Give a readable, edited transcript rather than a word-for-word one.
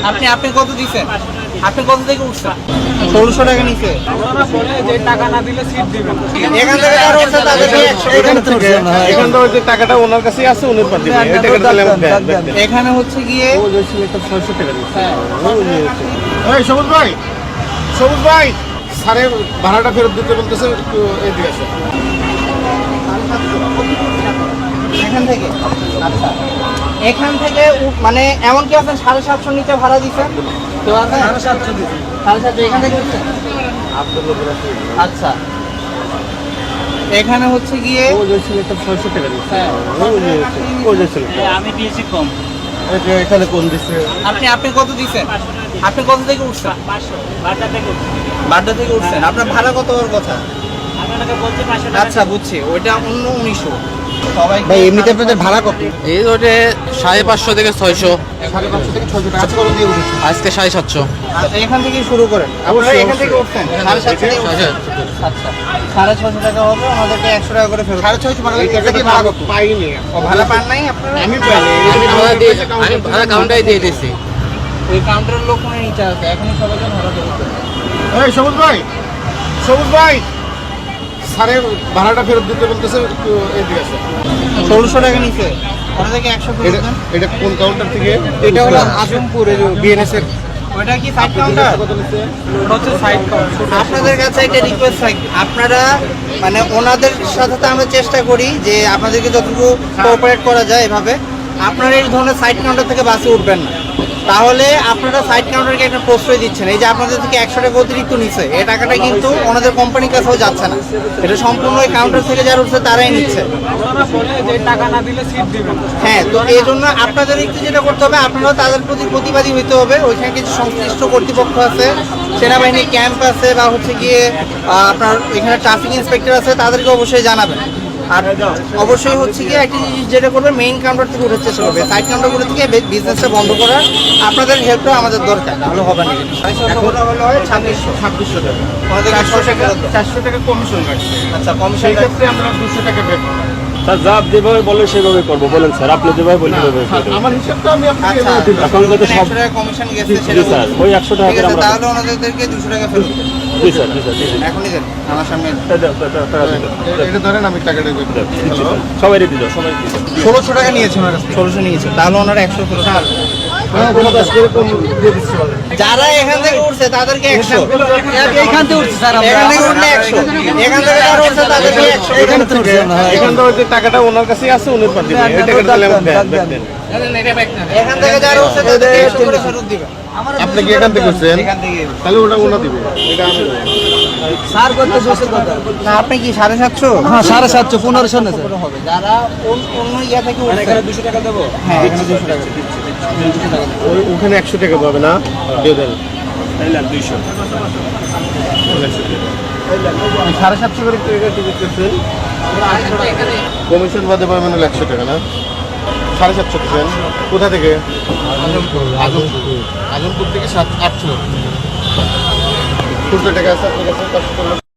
আপনি আপনি কত দিচ্ছেন? আপনি কত থেকে উঠছেন? 1600 টাকা নিচে টাকা না দিলে সিট দিবেন। এখান থেকে যারা উঠছে তাদেরকে 100 এখান থেকে যে টাকাটা ওনার কাছেই আছে উনি দিবেন। এই টাকাটা তাহলে আমাকে দেন। এখানে হচ্ছে গিয়ে ও যে সিলেক্টর 600 টাকা দিচ্ছে। হ্যাঁ এই সবুজ ভাই স্যারের ভাড়াটা ফেরত দিতে বলতেছে, একটু এদিকে আসো। এখান থেকে আচ্ছা এখান থেকে মানে এমন কি আছেন 750 নিচে ভাড়া দিচ্ছেন? তো আছে 750 দিচ্ছেন 750 এখান থেকে উঠছেন? আচ্ছা এখানে হচ্ছে গিয়ে ও যে সিলেক্টর 600 টাকা দিচ্ছে। হ্যাঁ ও যে সিলেক্টর আমি দিয়েছি কম। এখানে কোন দিচ্ছে? আপনি কত দিচ্ছেন? আপনি কত থেকে উঠছেন? 500 বাড্ডা থেকে উঠছেন। আপনার ভাড়া কত হওয়ার কথা? আচ্ছা বুঝছি, ওইটা অন্য 1900। সবাই ভাই এমনিতে আপনাদের ভাড়া কত? এই রোডে 550 থেকে 600, 550 থেকে 600 টাকা করে দিয়ে উঠেছে। আজকে 750। আচ্ছা এখান থেকেই শুরু করেন। আপনারা এখান থেকে উঠছেন 750 থেকে উঠছেন। আচ্ছা 650 টাকা হবে, আমাদেরকে 100 টাকা করে ফেরত। 650 মানে এই টাকা দিয়ে ভাড়া কত? পাইনি। ও ভাড়া পান নাই আপনারা? আমি পাইনি। আমি ভাড়া কাউন্টারে দিয়ে দিয়েছি। ওই কাউন্টারের লোক মনে নিচে আছে, এখনই সবাইকে ভাড়া দেবো। এই সবুজ ভাই স্যারের ভাড়াটা ফেরত দিতে বলতেছে, একটু এদিকে আসো। 1600 টাকা নিচে ওটা থেকে 100 ফেরত দেন। এটা কোন কাউন্টার থেকে? এটা হলো আজমপুর বিএনএস এর। ওইটা কি সাইড কাউন্টার? কত নিচ্ছে? ওটা হচ্ছে সাইড কাউন্টার। আপনাদের কাছে একটা রিকোয়েস্ট থাকবে, আপনারা মানে ওনাদের সাথে তো আমরা চেষ্টা করি যে আপনাদেরকে যতটুকু কোঅপারেট করা যায় এভাবে, আপনারা এই ধরনের সাইড কাউন্টার থেকে বাসে উঠবেন না। তাহলে আপনারা সাইড কাউন্টারকে একটা প্রশ্রয় দিচ্ছেন। এই যে আপনাদের থেকে 100 টাকা অতিরিক্ত নিচ্ছে, এই টাকাটা কিন্তু ওনাদের কোম্পানির কাছেও যাচ্ছে না, এটা সম্পূর্ণ ওই কাউন্টার থেকে যারা উঠছে তারাই নিচ্ছে। টাকা না দিলে সিট দিবেন। হ্যাঁ, তো এই জন্য আপনাদের একটু যেটা করতে হবে, আপনারাও তাদের প্রতি প্রতিবাদী হইতে হবে। ওইখানে কিছু সংশ্লিষ্ট কর্তৃপক্ষ আছে, সেনাবাহিনী ক্যাম্প আছে, বা হচ্ছে গিয়ে আপনার এখানে ট্রাফিক ইন্সপেক্টর আছে, তাদেরকে অবশ্যই জানাবেন। আর অবশ্যই হচ্ছে গিয়ে একটা জিনিস যেটা করবে, মেইন কাউন্টার থেকে উঠার চেষ্টা করবে, সাইড কাউন্টারগুলো থেকে বিজনেসটা বন্ধ করার আপনাদের হেল্পটা আমাদের দরকার, নাহলে হবে না। 2600 হলে হয় 2600 টাকা, আমাদের 400 টাকা কমিশন কাটছে। আচ্ছা কমিশন ক্ষেত্রে আমরা 200 টাকা বের করব। স্যার যা যেভাবে বলে সেভাবে করবো, বলেন স্যার আপনি যেভাবে বলেন সেভাবে করবো। আমার হিসাবটা আমি আপনাকে আচ্ছা বলে দিলাম। এখন কত সব 100 টাকা কমিশন গেছে জি সেটা স্যার, ওই 100 টাকা ঠিক করে আছে, আমরা তাহলে ওনাদেরকে 200 টাকা ফেরত দেন। জি স্যার জি স্যার জি স্যার। এখনই দেন আমার সামনে। এটা ধরেন আমি টাকাটা বের করব। সবাই রেডি দাও, সবাই রেডি দাও। 1600 টাকা নিয়েছে ওনার কাছে, 1600 নিয়েছে, তাহলে ওনারা 100 ফেরত দেন। যারা এখান থেকে উঠছে তাদেরকে 100, এইখান থেকে উঠছি স্যার এখান থেকে উঠলে 100, এখান থেকে যারা উঠছে তাদেরকে 100। এখান থেকে যে টাকাটা ওনার কাছেই আছে উনি দিবেন। এই টাকাটা তাহলে আমাকে দেন। এখান থেকে যারা উঠছে তাদেরকে 100 করে ফেরত দিবেন। আপনি কি এখান থেকে করছেন? এখান থেকে তাহলে ওটা ওনা দিবে। এটা আমি স্যার কত জোসে কত? না, আপনি কি 750? হ্যাঁ 750 1500 না স্যার। হবে যারা অন্য ইয়া থেকে উঠছে। এখানে 200 টাকা দেবো। হ্যাঁ এখানে 200 টাকা দিচ্ছি। ওখানে 100 টাকা পাবে না? দিয়ে দেন। এই লাখ 200। 750 করে টিকিট করছেন। কমিশন বাদে পাবেন 100 টাকা না? 750 দিবেন। কোথা থেকে? আজমপুর থেকে 800 টাকা আছে আপনার কাছে।